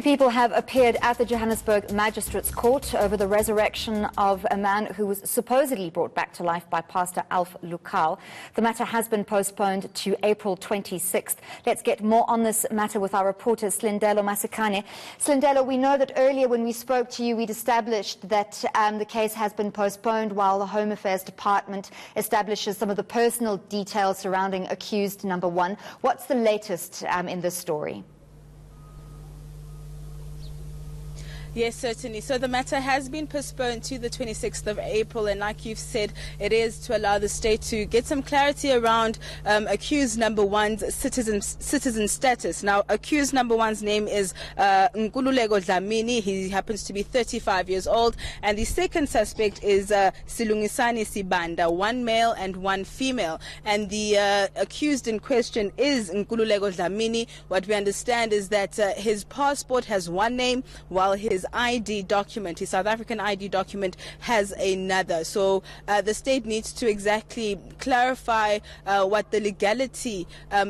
People have appeared at the Johannesburg Magistrate's Court over the resurrection of a man who was supposedly brought back to life by Pastor Alph Lukau. The matter has been postponed to April 26th. Let's get more on this matter with our reporter, Slindelo Masikane. Slindelo, we know that earlier when we spoke to you, we'd established that the case has been postponed while the Home Affairs Department establishes some of the personal details surrounding accused number one. What's the latest in this story? Yes, certainly. So the matter has been postponed to the 26th of April, and like you've said, it is to allow the state to get some clarity around accused number one's citizen status. Now, accused number one's name is Nkululeko Dlamini. He happens to be 35 years old, and the second suspect is Silungisani Sibanda, one male and one female. And the accused in question is Nkululeko Dlamini. What we understand is that his passport has one name, while his ID document, his South African ID document, has another. So the state needs to exactly clarify what the legality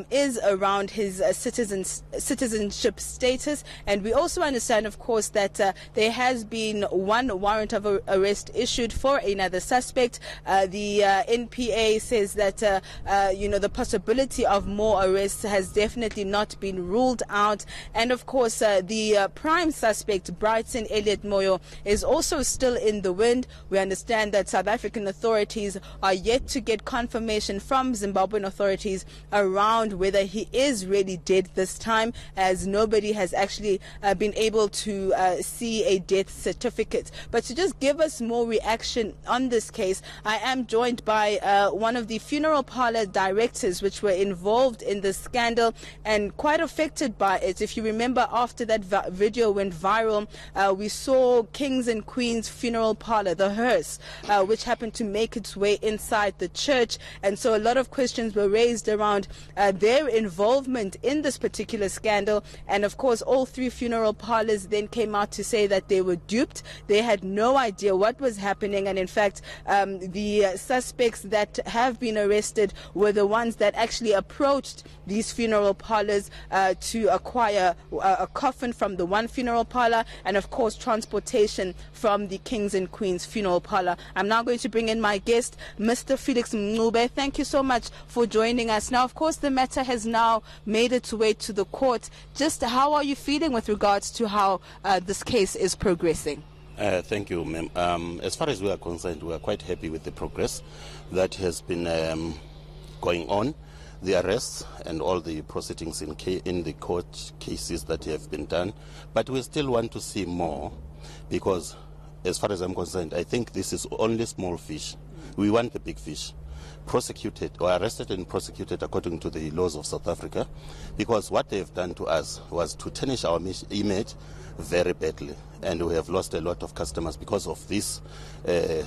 is around his citizenship status. And we also understand, of course, that there has been one warrant of arrest issued for another suspect. The eNCA says that the possibility of more arrests has definitely not been ruled out. And of course, the prime suspect, Brighton Elliot Moyo, is also still in the wind. We understand that South African authorities are yet to get confirmation from Zimbabwean authorities around whether he is really dead this time, as nobody has actually been able to see a death certificate. But to just give us more reaction on this case, I am joined by one of the funeral parlor directors which were involved in this scandal and quite affected by it. If you remember, after that video went viral, we saw Kings and Queens funeral parlor, the hearse, which happened to make its way inside the church. And so a lot of questions were raised around their involvement in this particular scandal. And of course, all three funeral parlors then came out to say that they were duped. They had no idea what was happening. And in fact, the suspects that have been arrested were the ones that actually approached these funeral parlors to acquire a coffin from the one funeral parlor, and of course transportation from the Kings and Queens funeral parlor. I'm now going to bring in my guest, Mr. Felix Mncube. Thank you so much for joining us. Now, of course, the matter has now made its way to the court. Just how are you feeling with regards to how this case is progressing? Thank you, ma'am. As far as we are concerned, we are quite happy with the progress that has been going on. The arrests and all the proceedings in the court cases that have been done. But we still want to see more, because as far as I'm concerned, I think this is only small fish. We want the big fish prosecuted or arrested and prosecuted according to the laws of South Africa, because what they've done to us was to tarnish our image very badly, and we have lost a lot of customers because of this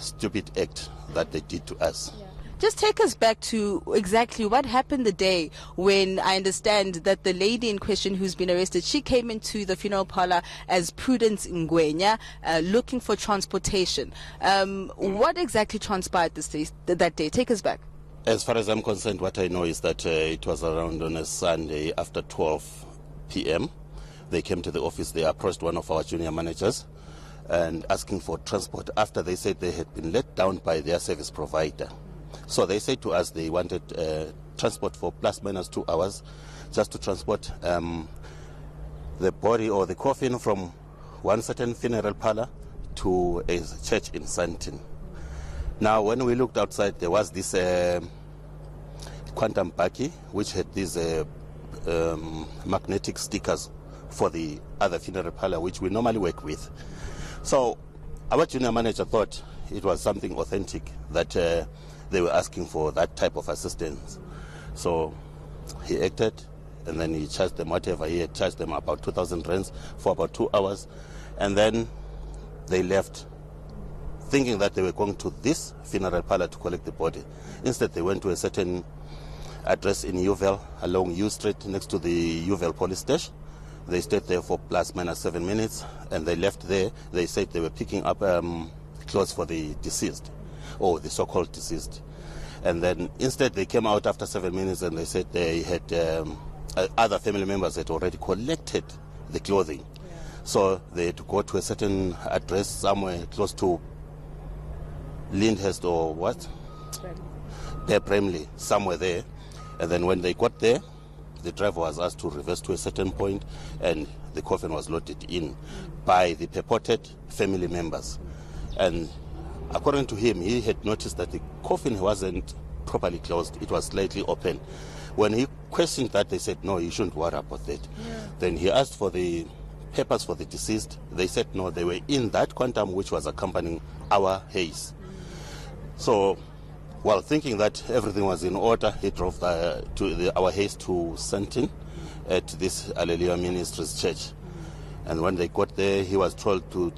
stupid act that they did to us. Yeah. Just take us back to exactly what happened the day when I understand that the lady in question who's been arrested, she came into the funeral parlor as Prudence Ngwenya, looking for transportation. What exactly transpired that day? Take us back. As far as I'm concerned, what I know is that it was around on a Sunday after 12 p.m. They came to the office. They approached one of our junior managers and asking for transport after they said they had been let down by their service provider. So they said to us they wanted transport for plus minus 2 hours, just to transport the body or the coffin from one certain funeral parlor to a church in Sandton. Now, when we looked outside, there was this quantum buggy which had these magnetic stickers for the other funeral parlor, which we normally work with. So our junior manager thought it was something authentic that they were asking for that type of assistance. So he acted, and then he charged them whatever. He had charged them about 2,000 rands for about 2 hours. And then they left, thinking that they were going to this funeral parlor to collect the body. Instead, they went to a certain address in Uval, along U Street, next to the Uval police station. They stayed there for plus minus 7 minutes, and they left there. They said they were picking up clothes for the deceased, or the so-called deceased. And then instead they came out after 7 minutes and they said they had other family members had already collected the clothing. Yeah. So they had to go to a certain address somewhere close to Lyndhurst or what? Bramley, somewhere there. And then when they got there, the driver was asked to reverse to a certain point, and the coffin was loaded in by the purported family members. And according to him, he had noticed that the coffin wasn't properly closed. It was slightly open. When he questioned that, they said, no, you shouldn't worry about that. Then he asked for the papers for the deceased. They said, no, they were in that quantum which was accompanying our haze. So, while thinking that everything was in order, he drove our haze to Santin at this Alleluia Ministries Church. And when they got there, he was told to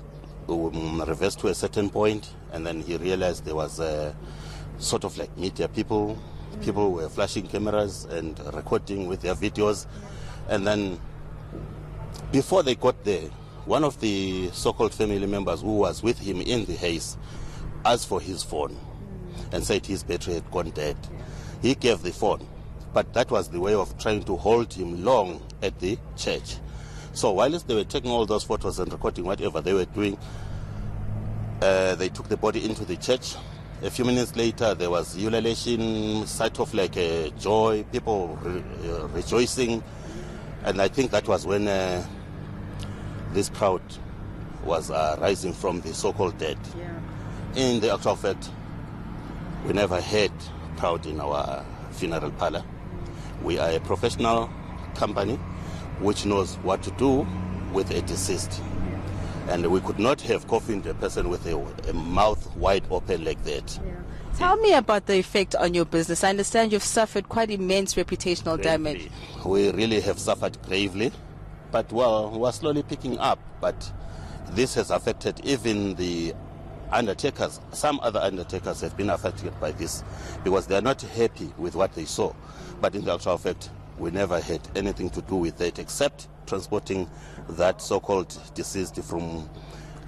reverse to a certain point, and then he realized there was sort of like media people. People were flashing cameras and recording with their videos. And then before they got there, one of the so-called family members who was with him in the haze asked for his phone and said his battery had gone dead. He gave the phone, but that was the way of trying to hold him long at the church. So whilst they were taking all those photos and recording whatever they were doing, they took the body into the church. A few minutes later, there was ululation, sight of like joy, people rejoicing. And I think that was when this crowd was rising from the so-called dead. In the actual fact, we never had crowd in our funeral parlor. We are a professional company which knows what to do with a deceased. And we could not have coffined a person with a mouth wide open like that. Tell me about the effect on your business. I understand you've suffered quite immense reputational damage. We really have suffered gravely, but well, we're slowly picking up. But this has affected even the undertakers. Some other undertakers have been affected by this because they are not happy with what they saw. But in the actual fact, we never had anything to do with it except transporting that so-called deceased from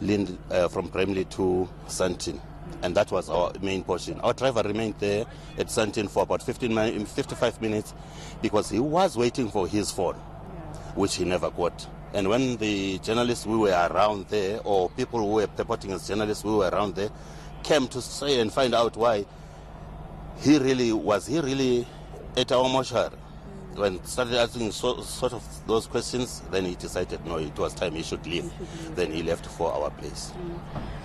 Bramley to Santin. And that was our main portion. Our driver remained there at Santin for about 55 minutes because he was waiting for his phone, which he never got. And when the journalists who were around there, or people who were purporting as journalists who were around there, came to say and find out why he really at our mortuary, when started asking sort of those questions, then he decided no, it was time he should leave. Then he left for our place.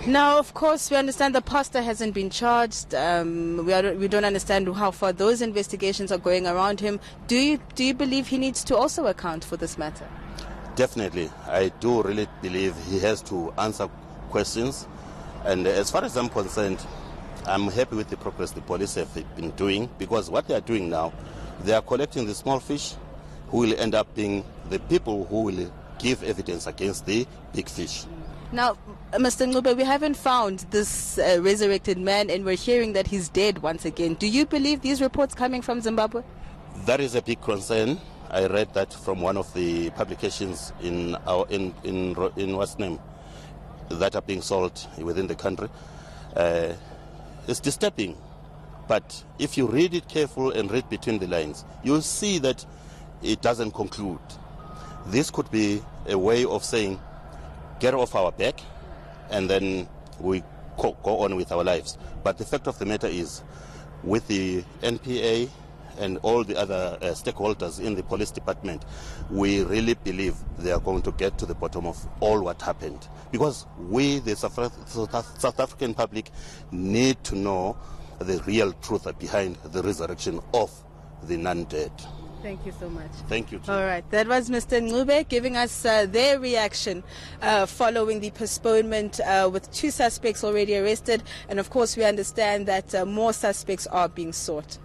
Now, of course, we understand the pastor hasn't been charged. We don't understand how far those investigations are going around him. Do you believe he needs to also account for this matter? Definitely. I do really believe he has to answer questions. And as far as I'm concerned, I'm happy with the progress the police have been doing, because what they are doing now, they are collecting the small fish who will end up being the people who will give evidence against the big fish. Now, Mr. Ncube, we haven't found this resurrected man, and we're hearing that he's dead once again. Do you believe these reports coming from Zimbabwe? That is a big concern. I read that from one of the publications in what's name that are being sold within the country. It's disturbing. But if you read it carefully and read between the lines, you'll see that it doesn't conclude. This could be a way of saying, get off our back, and then we go on with our lives. But the fact of the matter is, with the NPA and all the other stakeholders in the police department, we really believe they are going to get to the bottom of all what happened. Because we, the South African public, need to know the real truth behind the resurrection of the non-dead. Thank you so much. Thank you too. All right, that was Mr. Ncube giving us their reaction following the postponement, with 2 suspects already arrested, and of course we understand that more suspects are being sought.